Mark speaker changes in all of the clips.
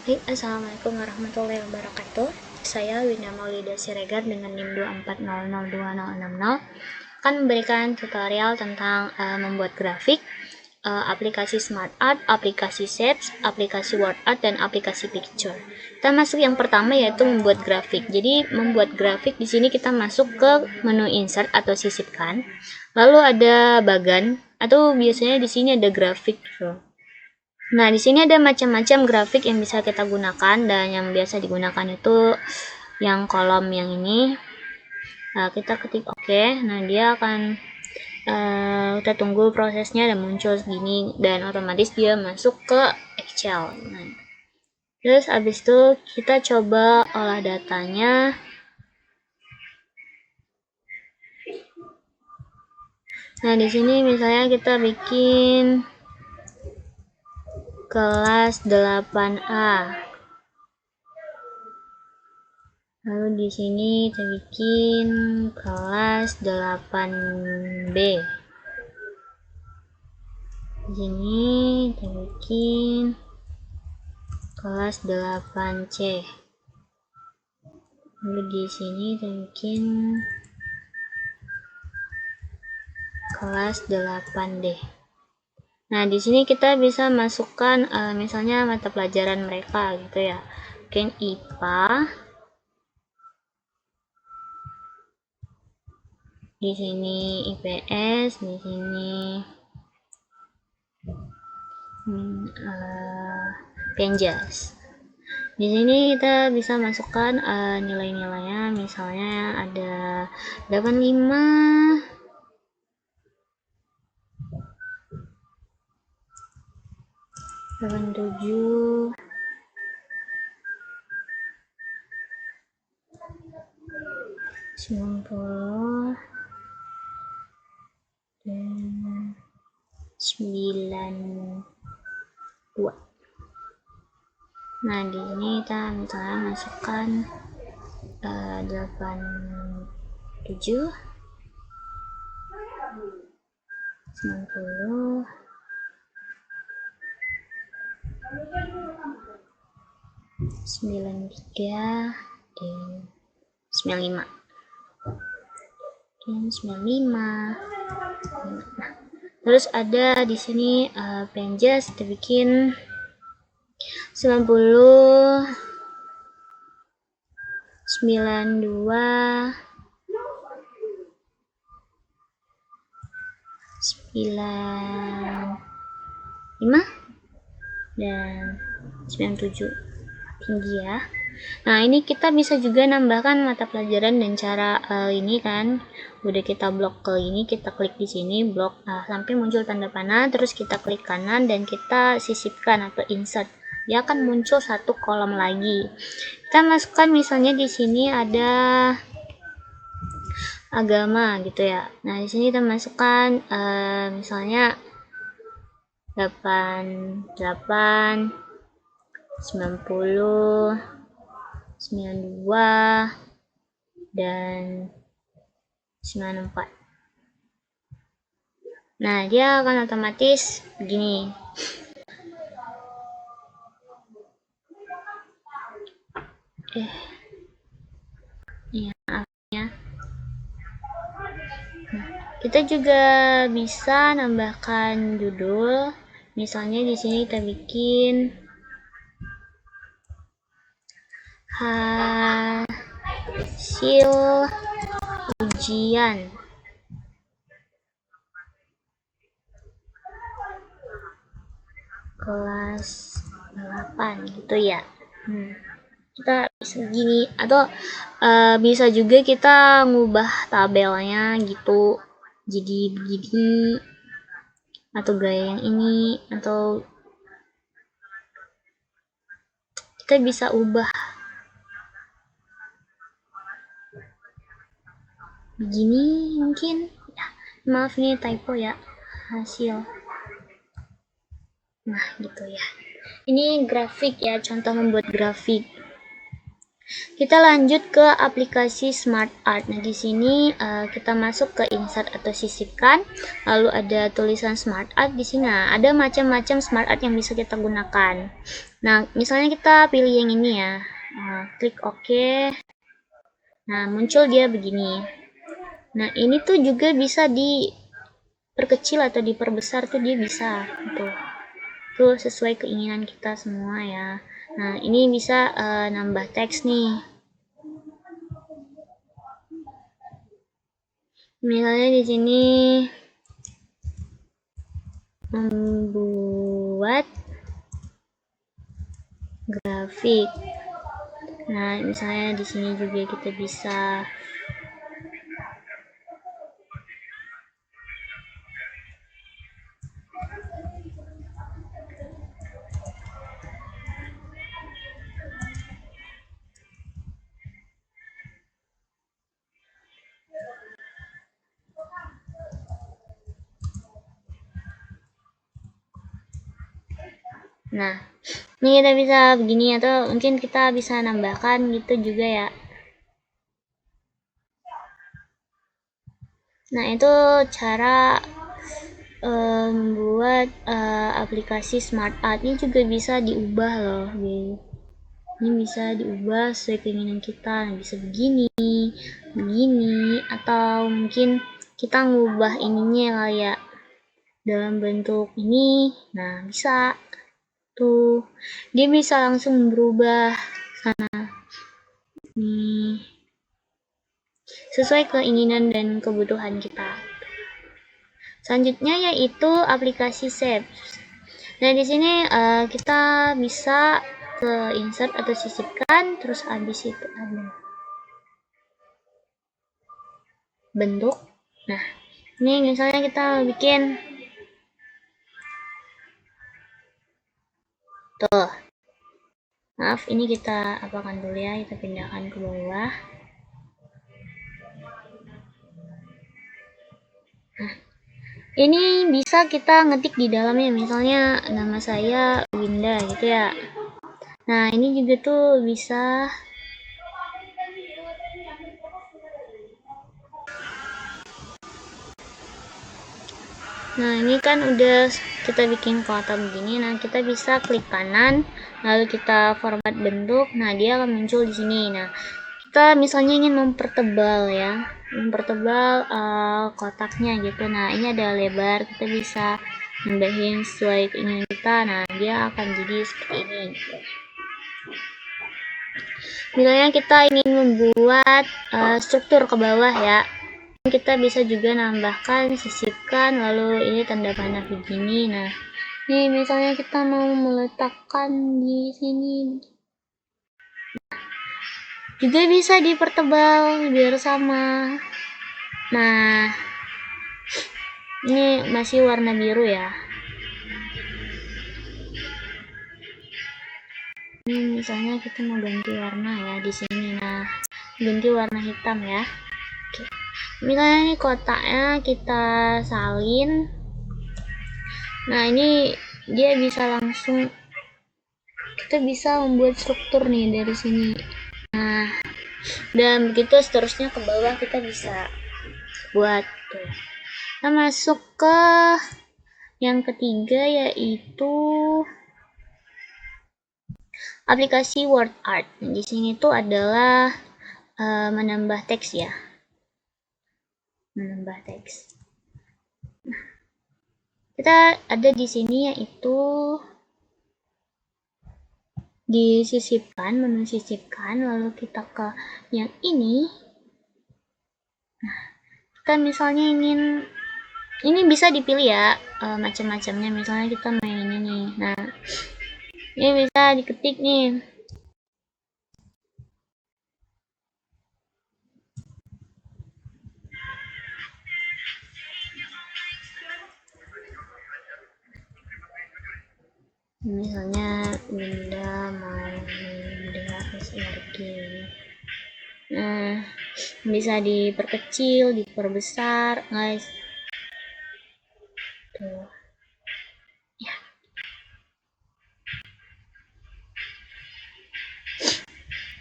Speaker 1: Assalamualaikum warahmatullahi wabarakatuh. Saya Winda Maulida Siregar dengan NIM 240020060 akan memberikan tutorial tentang membuat grafik, aplikasi Smart Art, aplikasi Shapes, aplikasi Word Art, dan aplikasi Picture. Kita masuk yang pertama yaitu membuat grafik. Jadi membuat grafik di sini kita masuk ke menu Insert atau sisipkan. Lalu ada bagan atau biasanya di sini ada grafik. Nah, di sini ada macam-macam grafik yang bisa kita gunakan, dan yang biasa digunakan itu yang kolom yang ini. Nah, kita ketik OK. Nah, dia akan kita tunggu prosesnya dan muncul segini, dan otomatis dia masuk ke Excel. Nah, terus habis itu kita coba olah datanya. Nah, di sini misalnya kita bikin kelas 8A. Lalu di sini kita bikin kelas 8B. Di sini kita bikin kelas 8C. Lalu di sini kita bikin kelas 8D. Nah, di sini kita bisa masukkan misalnya mata pelajaran mereka gitu ya. Mungkin IPA. Di sini IPS, di sini Penjas. Di sini kita bisa masukkan nilai-nilainya, misalnya ada 85, 87, 90, dan 92. Nah, di sini kita misalnya masukkan 87, 90, 93, dan 95. Dan 95. Nah, terus ada di sini Penjas, kita bikin 90, 92, 95, dan 97. Tinggi ya. Nah, ini kita bisa juga nambahkan mata pelajaran dan cara ini kan. Udah kita blok ke ini, kita klik di sini blok sampai muncul tanda panah, terus kita klik kanan dan kita sisipkan atau insert. Dia akan muncul satu kolom lagi. Kita masukkan misalnya di sini ada agama gitu ya. Nah, di sini kita masukkan misalnya 88, 90, 92, dan 94. Nah, dia akan otomatis begini. Kita juga bisa nambahkan judul. Misalnya di sini kita bikin hasil ujian kelas 8 gitu ya. Kita bisa gini, atau bisa juga kita ngubah tabelnya gitu jadi begini, atau gaya yang ini, atau kita bisa ubah begini mungkin ya. Maaf nih typo ya, hasil. Nah, gitu ya. Ini grafik ya, contoh membuat grafik. Kita lanjut ke aplikasi Smart Art. Nah, di sini kita masuk ke insert atau sisipkan, lalu ada tulisan Smart Art di sini. Nah, ada macam-macam Smart Art yang bisa kita gunakan. Nah, misalnya kita pilih yang ini ya. Klik OK. Nah, muncul dia begini. Nah, ini tuh juga bisa diperkecil atau diperbesar tuh dia bisa. Tuh sesuai keinginan kita semua ya. Nah, ini bisa nambah teks nih. Misalnya di sini membuat grafik. Nah, misalnya di sini juga kita bisa Nah, ini kita bisa begini atau mungkin kita bisa nambahkan gitu juga ya. Nah, itu cara membuat aplikasi Smart Art. Ini juga bisa diubah loh. Ini bisa diubah sesuai keinginan kita. Nah, bisa begini, begini, atau mungkin kita ngubah ininya kali ya dalam bentuk ini. Nah, bisa tuh dia bisa langsung berubah sana nih sesuai keinginan dan kebutuhan kita. Selanjutnya yaitu aplikasi Shapes. Nah, di sini kita bisa ke insert atau sisipkan, terus habis itu ada bentuk. Nah, ini misalnya kita bikin tuh. Maaf, ini kita apakan dulu ya, kita pindahkan ke bawah. Nah, ini bisa kita ngetik di dalamnya, misalnya nama saya Winda gitu ya. Nah, ini juga tuh bisa Nah, ini kan udah kita bikin kotak begini. Nah, kita bisa klik kanan, lalu kita format bentuk. Nah, dia akan muncul di sini. Nah, kita misalnya ingin mempertebal ya, mempertebal kotaknya gitu. Nah, ini ada lebar, kita bisa nambahin sesuai keinginan kita. Nah, dia akan jadi seperti ini. Misalnya kita ingin membuat struktur ke bawah ya, kita bisa juga nambahkan, sisipkan, lalu ini tanda panah begini. Nah, ini misalnya kita mau meletakkan di sini, juga bisa dipertebal biar sama. Nah, ini masih warna biru ya. Ini misalnya kita mau ganti warna ya di sini. Nah, ganti warna hitam ya. Oke. Misalnya ini kotaknya kita salin. Nah, ini dia bisa langsung, kita bisa membuat struktur nih dari sini. Nah, dan begitu seterusnya ke bawah kita bisa buat tuh. Kita masuk ke yang ketiga yaitu aplikasi Word Art. Nah, di sini tuh adalah menambah teks ya. Menambah teks. Nah, kita ada di sini yaitu disisipkan, menu sisipkan, lalu kita ke yang ini. Nah, kita misalnya ingin, ini bisa dipilih ya macam-macamnya, misalnya kita main ini nih. Nah, ini bisa diketik nih. Misalnya Winda mau Winda SRG. Nah, bisa diperkecil, diperbesar, guys. Tuh. Ya.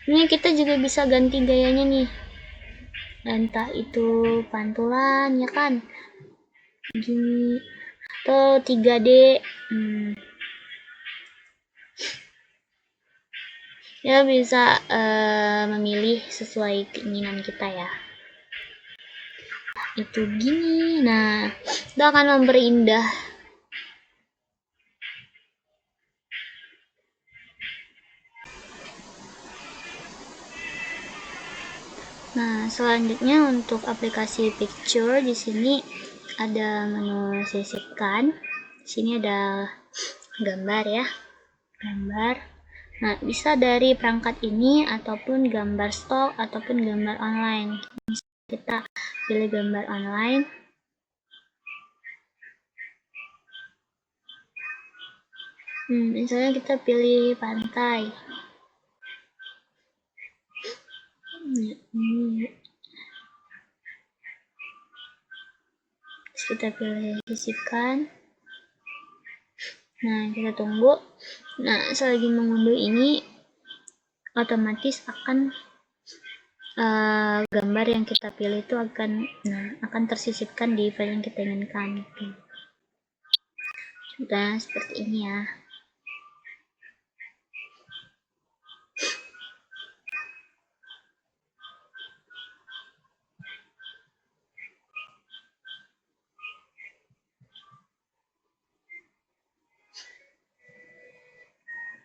Speaker 1: Ini kita juga bisa ganti gayanya nih, entah itu pantulan ya kan, gini atau 3D. Ya bisa memilih sesuai keinginan kita ya. Itu gini, nah itu akan memperindah. Nah, selanjutnya untuk aplikasi picture di sini ada menu sisipkan. Di sini ada gambar ya. Gambar. Nah, bisa dari perangkat ini ataupun gambar stok ataupun gambar online. Kita pilih gambar online. Misalnya kita pilih pantai. Terus kita pilih sisipkan. Nah, kita tunggu. Nah, selagi mengunduh ini otomatis akan gambar yang kita pilih itu akan tersisipkan di file yang kita inginkan. Sudah seperti ini ya.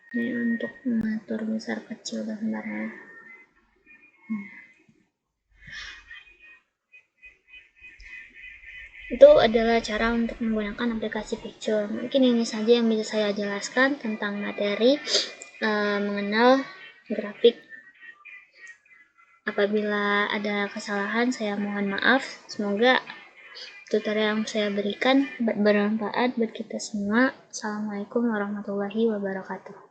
Speaker 1: Ini untuk mengatur besar kecil gambarnya. Itu adalah cara untuk menggunakan aplikasi picture. Mungkin ini saja yang bisa saya jelaskan tentang materi mengenal grafik. Apabila ada kesalahan, saya mohon maaf. Semoga tutorial yang saya berikan bermanfaat buat kita semua. Assalamualaikum warahmatullahi wabarakatuh.